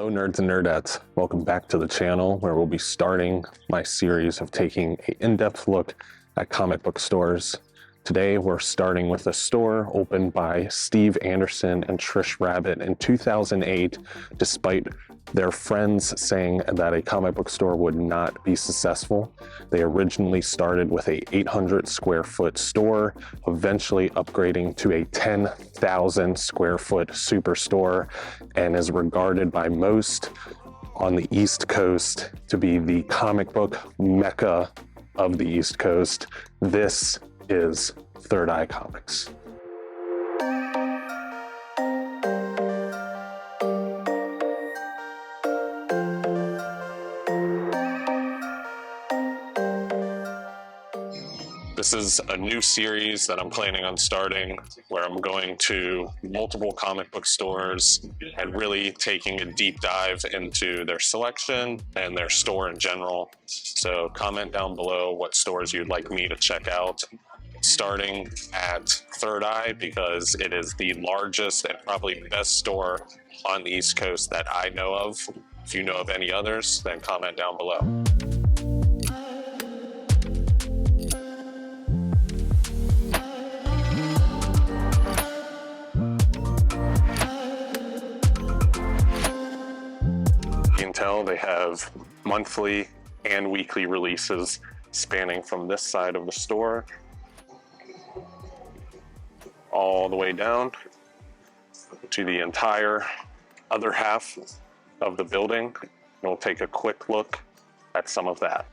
Hello nerds and nerdettes, welcome back to the channel where we'll be starting my series of taking an in-depth look at comic book stores. Today we're starting with a store opened by Steve Anderson and Trish Rabbit in 2008, despite their friends saying that a comic book store would not be successful. They originally started with a 800 square foot store, eventually upgrading to a 10,000 square foot superstore, and is regarded by most on the East Coast to be the comic book mecca of the East Coast. This is Third Eye Comics. This is a new series that I'm planning on starting where I'm going to multiple comic book stores and really taking a deep dive into their selection and their store in general. So comment down below what stores you'd like me to check out, starting at Third Eye because it is the largest and probably best store on the East Coast that I know of. If you know of any others, then comment down below. They have monthly and weekly releases spanning from this side of the store all the way down to the entire other half of the building. And we'll take a quick look at some of that.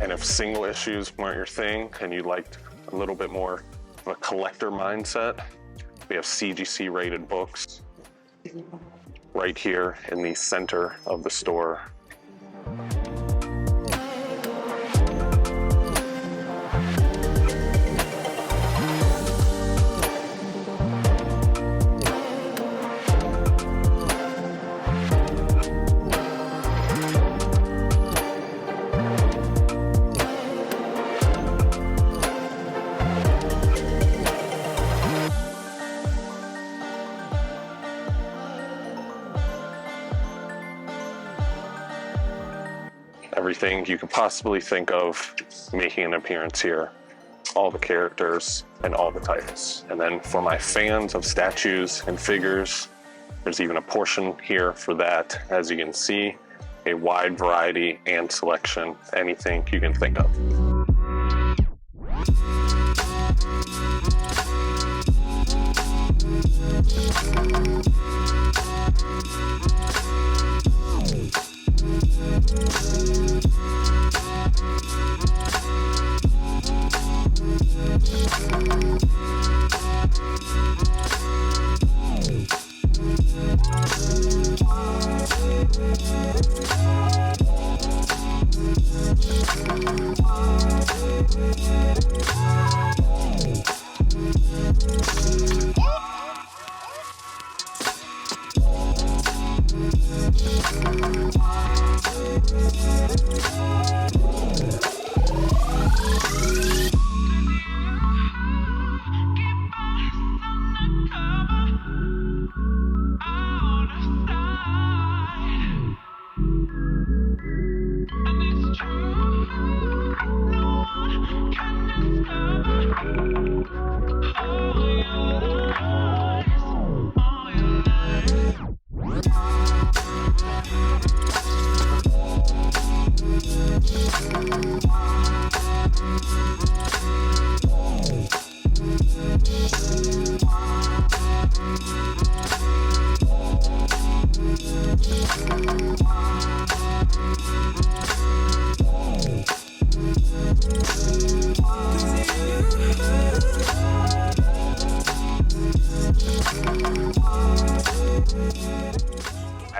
And if single issues weren't your thing and you liked a little bit more of a collector mindset, we have CGC rated books right here in the center of the store. Everything you could possibly think of making an appearance here. All the characters and all the titles. And then for my fans of statues and figures, there's even a portion here for that. As you can see, a wide variety and selection, anything you can think of.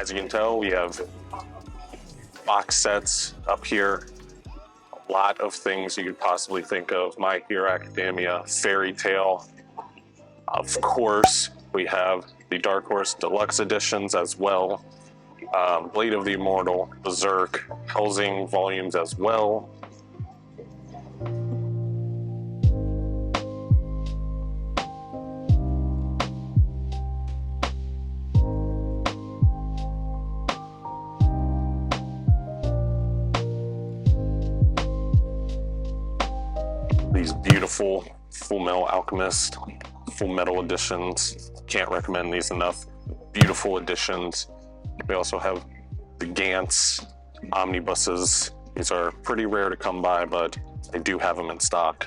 As you can tell, we have box sets up here. A lot of things you could possibly think of. My Hero Academia, Fairy Tail. Of course, we have the Dark Horse Deluxe editions as well. Blade of the Immortal, Berserk, Helsing volumes as well. These beautiful Full Metal Alchemist, Full Metal editions. Can't recommend these enough. Beautiful editions. We also have the Gantz omnibuses. These are pretty rare to come by, but they do have them in stock.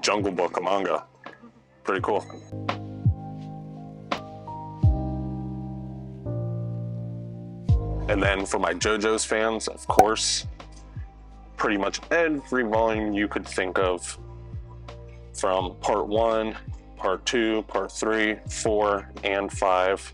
Jungle Book, a manga. Pretty cool. And then for my JoJo's fans, of course, pretty much every volume you could think of, from part 1, part 2, part 3, 4, and 5.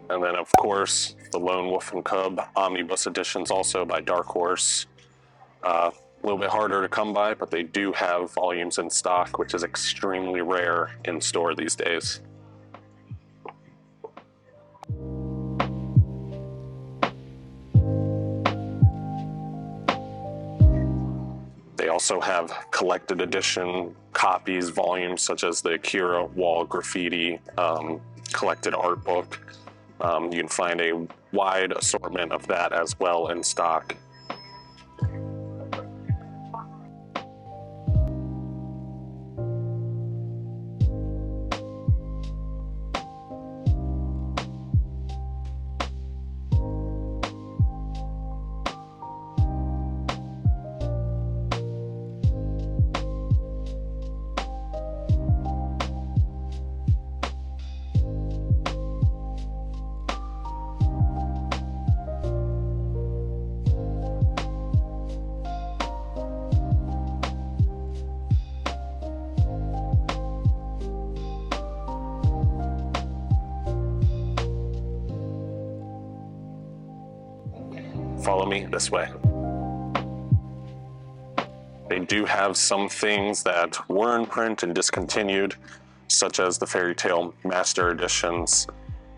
And then, of course, the Lone Wolf and Cub omnibus editions, also by Dark Horse. A little bit harder to come by, but they do have volumes in stock, which is extremely rare in store these days. They also have collected edition copies, volumes such as the Akira Wall Graffiti collected art book. You can find a wide assortment of that as well in stock. Follow me this way. They do have some things that were in print and discontinued, such as the Fairy Tail Master Editions.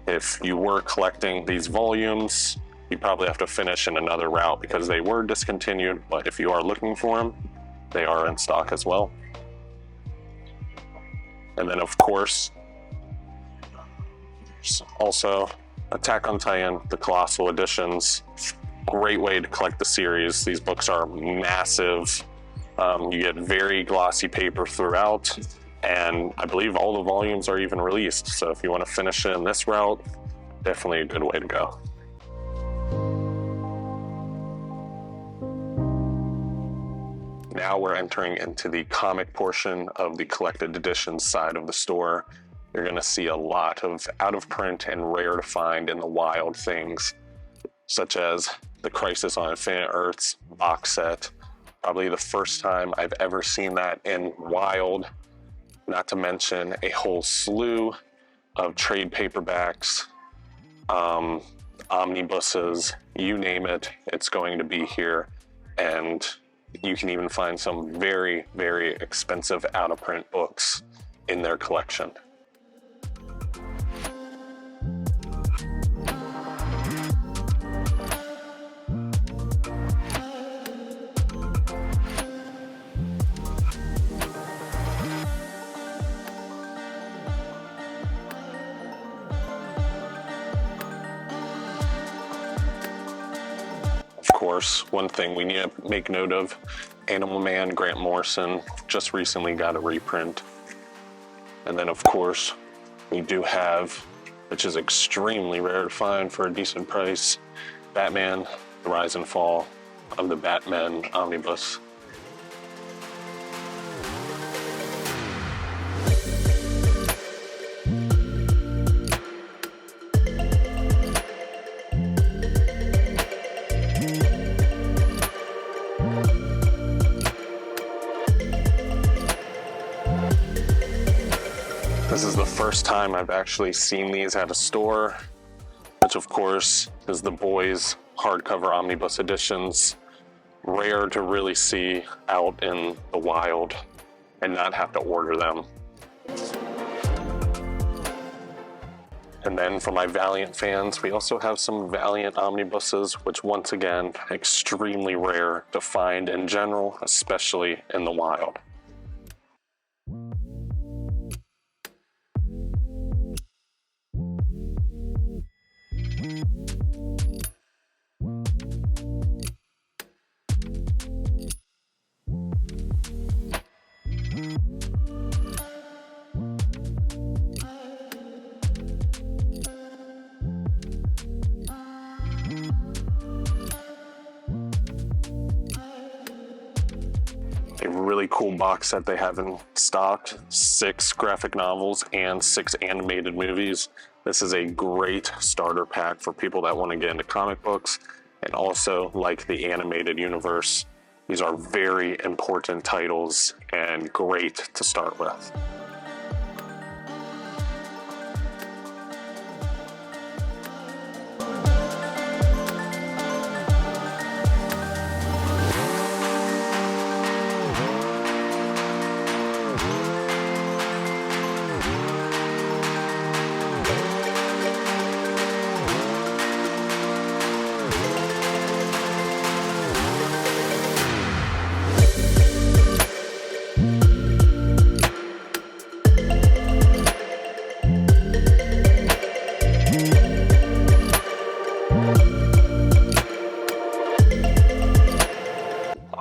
If you were collecting these volumes, you probably have to finish in another route because they were discontinued, but if you are looking for them, they are in stock as well. And then, of course, also Attack on Titan, the Colossal Editions. Great way to collect the series. These books are massive. You get very glossy paper throughout, and I believe all the volumes are even released. So if you want to finish it in this route, definitely a good way to go. Now we're entering into the comic portion of the collected editions side of the store. You're going to see a lot of out of print and rare to find in the wild things, such as the Crisis on Infinite Earths box set. Probably the first time I've ever seen that in wild, not to mention a whole slew of trade paperbacks, omnibuses, you name it, it's going to be here. And you can even find some very, very expensive out-of-print books in their collection. Of course, one thing we need to make note of, Animal Man Grant Morrison just recently got a reprint. And then of course, we do have, which is extremely rare to find for a decent price, Batman, The Rise and Fall of the Batman Omnibus. This is the first time I've actually seen these at a store, which of course is the boys' hardcover omnibus editions. Rare to really see out in the wild and not have to order them. And then for my Valiant fans, we also have some Valiant omnibuses, which once again, extremely rare to find in general, especially in the wild. A really cool box set they have in stock, 6 graphic novels and 6 animated movies. This is a great starter pack for people that want to get into comic books and also like the animated universe. These are very important titles and great to start with.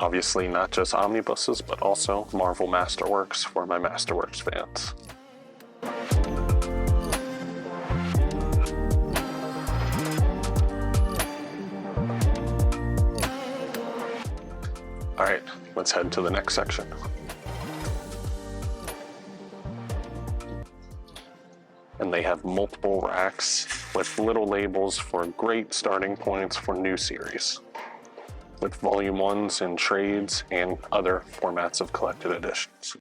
Obviously not just omnibuses, but also Marvel Masterworks for my Masterworks fans. All right, let's head to the next section. And they have multiple racks with little labels for great starting points for new series, with volume 1s and trades and other formats of collected editions.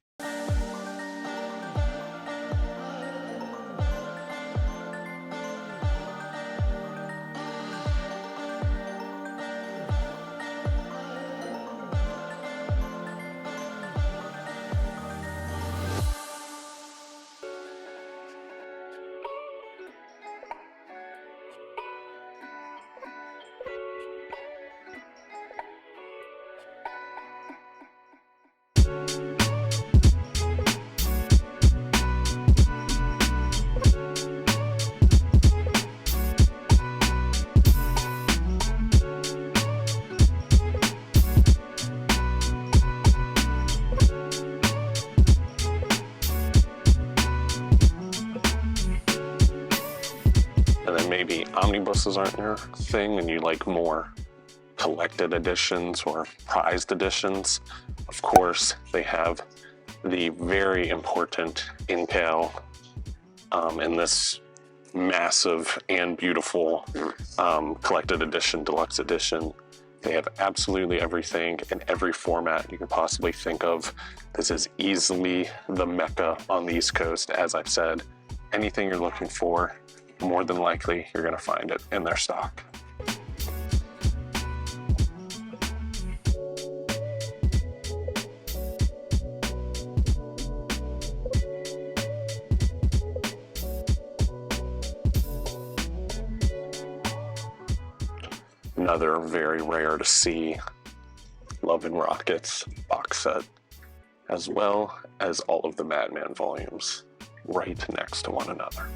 And then maybe omnibuses aren't your thing and you like more collected editions or prized editions. Of course, they have the very important Incal in this massive and beautiful collected edition, deluxe edition. They have absolutely everything in every format you can possibly think of. This is easily the mecca on the East Coast. As I've said, anything you're looking for, more than likely you're going to find it in their stock. Another very rare to see Love and Rockets box set, as well as all of the Madman volumes right next to one another.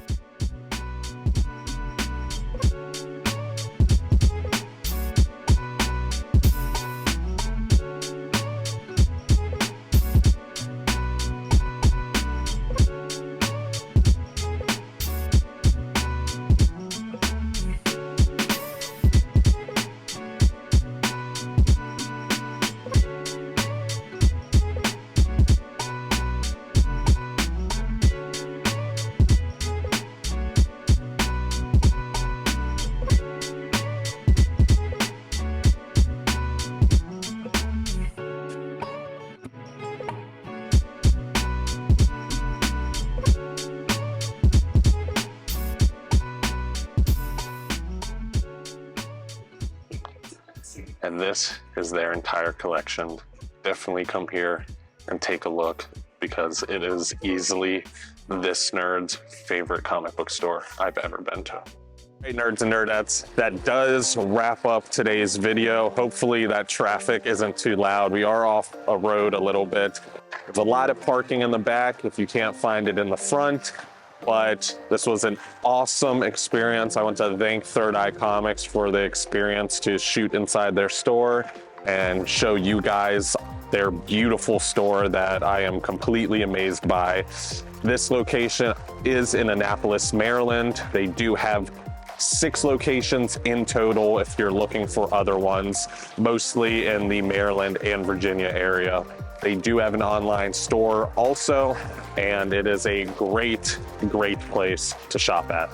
And this is their entire collection. Definitely come here and take a look because it is easily this nerd's favorite comic book store I've ever been to. Hey nerds and nerdettes, that does wrap up today's video. Hopefully that traffic isn't too loud. We are off a road a little bit. There's a lot of parking in the back if you can't find it in the front, but this was an awesome experience. I want to thank ThirdEyeComics for the experience to shoot inside their store and show you guys their beautiful store that I am completely amazed by. This location is in Annapolis, Maryland. They do have 6 locations in total if you're looking for other ones, mostly in the Maryland and Virginia area. They do have an online store also, and it is a great place to shop at.